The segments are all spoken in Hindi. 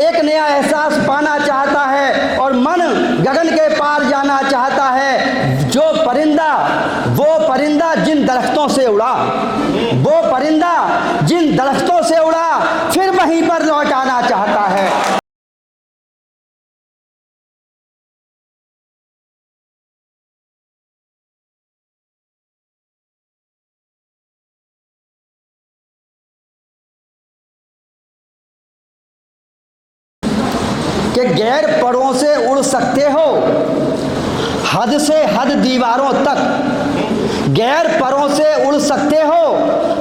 एक नया एहसास पाना चाहता है और मन गगन के पार जाना चाहता है। जो परिंदा, वो परिंदा जिन दरख्तों से उड़ा, वो परिंदा जिन दरख्तों से उड़ा, फिर वहीं पर लौट आना चाहता है। कि गैर परों से उड़ सकते हो, हद से हद दीवारों तक। गैर परों से उड़ सकते हो,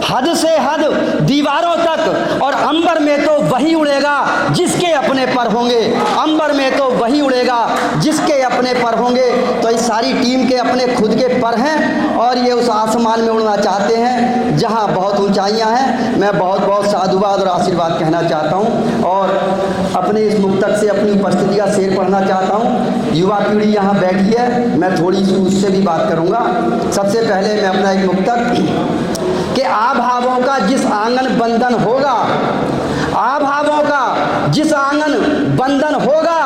हद से हद दीवारों तक। और अंबर में तो वही उड़ेगा जिसके अपने पर होंगे, अंबर में तो वही उड़ेगा जिसके अपने पर होंगे। तो इस सारी टीम के अपने खुद के पर हैं और ये उस आसमान में उड़ना चाहते हैं जहां बहुत ऊंचाइयां हैं। मैं बहुत बहुत साधुवाद और आशीर्वाद कहना चाहता हूं और अपने इस मुक्तक से अपनी उपस्थिति का शेर पढ़ना चाहता हूं। युवा पीढ़ी यहाँ बैठी है, मैं थोड़ी सी उससे भी बात करूँगा। सबसे पहले मैं अपना एक मुक्तक कि आभावों का जिस आंगन बंधन होगा, आभावों का जिस आंगन बंधन होगा,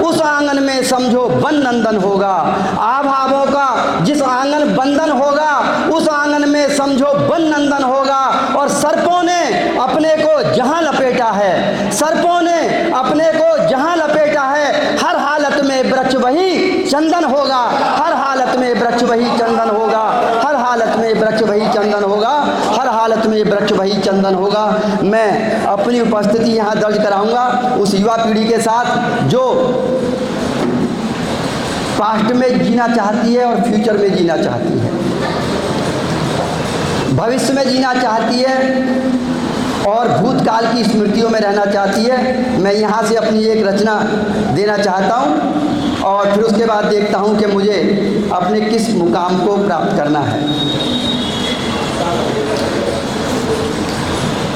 उस आंगन में समझो वन नंदन होगा। आभावों का जिस आंगन बंधन होगा, उस आंगन में समझो वन नंदन होगा। और सर्पों ने अपने को जहां लपेटा है, सर्पों ने अपने को जहां लपेटा है, हर हालत में वृक्ष वही चंदन होगा, हर हालत में वृक्ष वही चंदन होगा, हर हालत में वृक्ष वही चंदन होगा, हर हालत में वृक्ष वही चंदन होगा। मैं अपनी उपस्थिति यहाँ दर्ज कराऊंगा उस युवा पीढ़ी के साथ जो पास्ट में जीना चाहती है और फ्यूचर में जीना चाहती है, भविष्य में जीना चाहती है और भूतकाल की स्मृतियों में रहना चाहती है। मैं यहाँ से अपनी एक रचना देना चाहता हूँ और फिर उसके बाद देखता हूँ कि मुझे अपने किस मुकाम को प्राप्त करना है।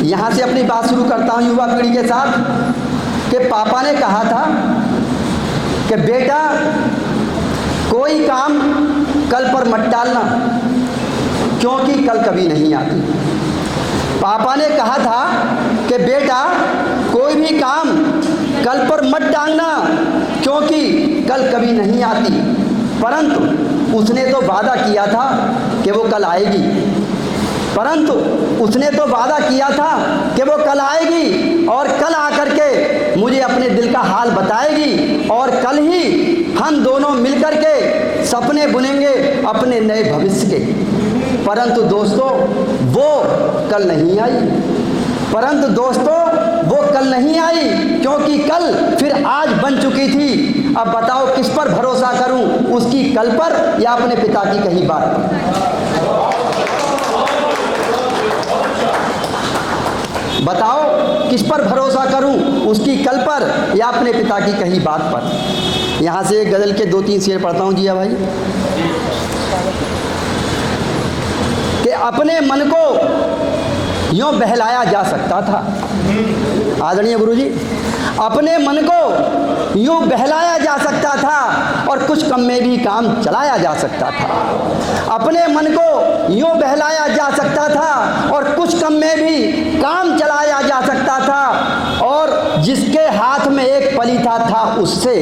यहाँ से अपनी बात शुरू करता हूँ युवा पीढ़ी के साथ कि पापा ने कहा था कि बेटा कोई काम कल पर मत टालना, क्योंकि कल कभी नहीं आती। पापा ने कहा था कि बेटा कोई भी काम कल पर मत टालना, क्योंकि कल कभी नहीं आती। परंतु उसने तो वादा किया था कि वो कल आएगी, परंतु उसने तो वादा किया था कि वो कल आएगी और कल आकर के मुझे अपने दिल का हाल बताएगी और कल ही हम दोनों मिलकर के सपने बुनेंगे अपने नए भविष्य के। परंतु दोस्तों वो कल नहीं आई, परंतु दोस्तों वो कल नहीं आई, क्योंकि कल फिर आज बन चुकी थी। अब बताओ किस पर भरोसा करूं, उसकी कल पर या अपने पिता की कही बात पर? बताओ किस पर भरोसा करूं, उसकी कल पर या अपने पिता की कही बात पर? यहाँ से एक गज़ल के 2-3 शेर पढ़ता हूँ जिया भाई। कि अपने मन को यूँ बहलाया जा सकता था, आदरणीय गुरुजी, अपने मन को यूँ बहलाया जा सकता था और कुछ कम में भी काम चलाया जा सकता था। अपने मन को यूँ बहलाया जा सकता था और कुछ कम में भी काम चलाया जा सकता था। और जिसके हाथ में एक पलीता था उससे,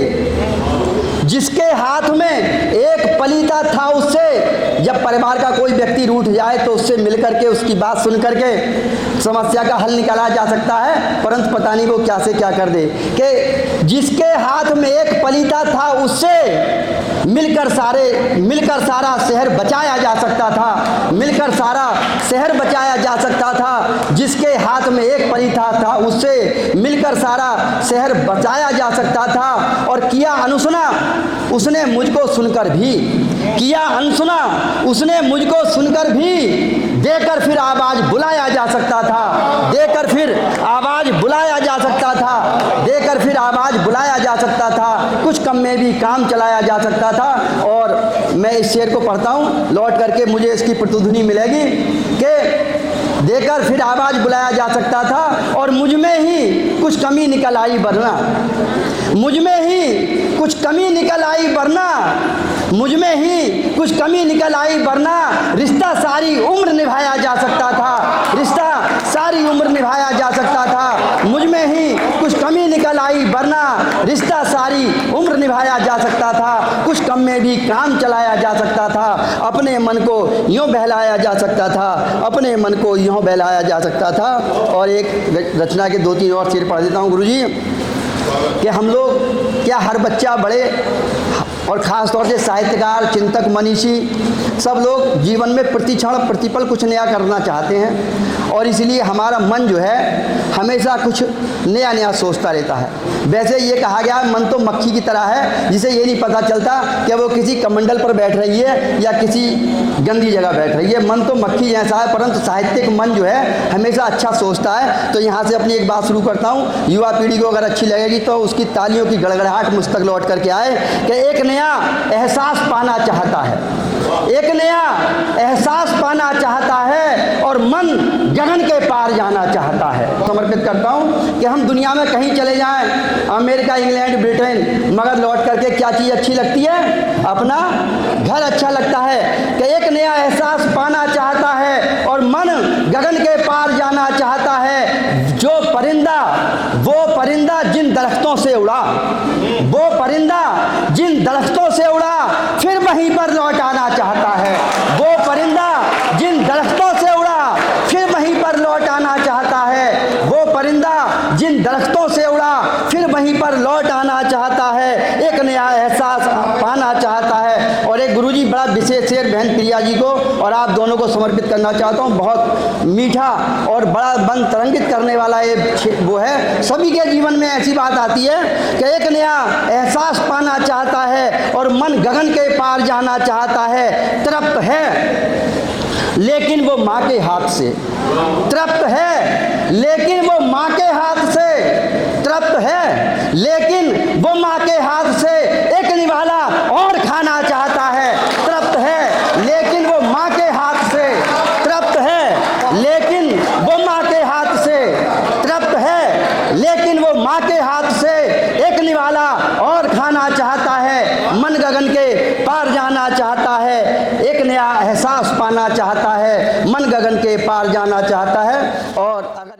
जिसके हाथ में एक पलीता था उससे, जब परिवार का कोई व्यक्ति रूठ जाए तो उससे मिल करके उसकी बात सुन करके समस्या का हल निकाला जा सकता है, परंतु पता नहीं वो क्या से क्या कर दे। कि जिसके हाथ में एक पलीता था उससे मिलकर सारा शहर बचाया जा सकता था, मिलकर सारा शहर बचाया जा सकता था। जिसके हाथ में एक पलीता था उससे मिलकर सारा शहर बचाया जा सकता था। और किया अनसुना उसने मुझको सुनकर भी, किया अनसुना उसने मुझको सुनकर भी, देकर फिर आवाज़ बुलाया जा सकता था, देकर फिर आवाज़ बुलाया जा सकता था, देकर फिर आवाज़ बुलाया जा सकता था। कुछ कम में भी काम चलाया जा सकता था। और मैं इस शेर को पढ़ता हूँ, लौट करके मुझे इसकी प्रतिध्वनि मिलेगी कि देकर फिर आवाज़ बुलाया जा सकता था और मुझ में ही कुछ कमी निकल आई वरना, मुझ में ही कुछ कमी निकल आई वरना, मुझ में ही कुछ कमी निकल आई वरना रिश्ता सारी उम्र निभाया जा सकता था, रिश्ता सारी उम्र निभाया जा सकता था। मुझ में ही कुछ कमी निकल आई वरना रिश्ता सारी उम्र निभाया जा सकता था, कुछ कम में भी काम चलाया जा सकता था, अपने मन को यूँ बहलाया जा सकता था, अपने मन को यूँ बहलाया जा सकता था। और एक रचना के 2-3 और शेर पढ़ देता हूँ गुरुजी, कि हम लोग क्या हर बच्चा बड़े और ख़ास तौर से साहित्यकार, चिंतक, मनीषी सब लोग जीवन में प्रतिक्षण प्रतिपल कुछ नया करना चाहते हैं, और इसलिए हमारा मन जो है हमेशा कुछ नया नया सोचता रहता है। वैसे ये कहा गया मन तो मक्खी की तरह है, जिसे ये नहीं पता चलता कि वो किसी कमंडल पर बैठ रही है या किसी गंदी जगह बैठ रही है। मन तो मक्खी जैसा है, परंतु साहित्यिक मन जो है हमेशा अच्छा सोचता है। तो यहाँ से अपनी एक बात शुरू करता हूँ, युवा पीढ़ी को अगर अच्छी लगेगी तो उसकी तालियों की गड़गड़ाहट मुझ तक लौट करके आए कि एक नया एहसास पाना चाहता है, एक नया एहसास पाना चाहता है और मन गगन के पार जाना चाहता है। समर्पित करता हूँ कि हम दुनिया में कहीं चले जाएं, अमेरिका, इंग्लैंड, ब्रिटेन, मगर लौट करके क्या चीज़ अच्छी लगती है? अपना घर अच्छा लगता है। कि एक नया एहसास पाना चाहता है और मन गगन के पार जाना चाहता है। जो परिंदा, वो परिंदा जिन दरख्तों से उड़ा, वो परिंदा जिन दरख्तों से उड़ा फिर वहीं पर लौट आना चाहता है। वो परिंदा जिन दरख्तों से उड़ा फिर वहीं पर लौट आना चाहता है। वो परिंदा जिन दरख्तों से उड़ा फिर वहीं पर लौट आना चाहता है। एक नया एहसास पाना चाहता है। और एक गुरुजी बड़ा विशेष शेर बहन प्रिया जी को और आप दोनों को समर्पित करना चाहता हूँ। बहुत मीठा और बड़ा मन तरंगित करने वाला ये वो है। सभी के जीवन में ऐसी बात आती है कि एक नया एहसास पाना चाहता है और मन गगन के पार जाना चाहता है। तृप्त है लेकिन वो माँ के हाथ से, तृप्त है लेकिन वो माँ के हाथ से, तृप्त है लेकिन वो माँ के हाथ से एक निवाला और खाना चाहता है। तृप्त है लेकिन वो माँ के हाथ से, तृप्त है लेकिन वो माँ के हाथ से, तृप्त है लेकिन वो माँ के हाथ से एक निवाला और खाना चाहता है। मन गगन के पार जाना चाहता है, एक नया एहसास पाना चाहता है, मन गगन के पार जाना चाहता है। और अगर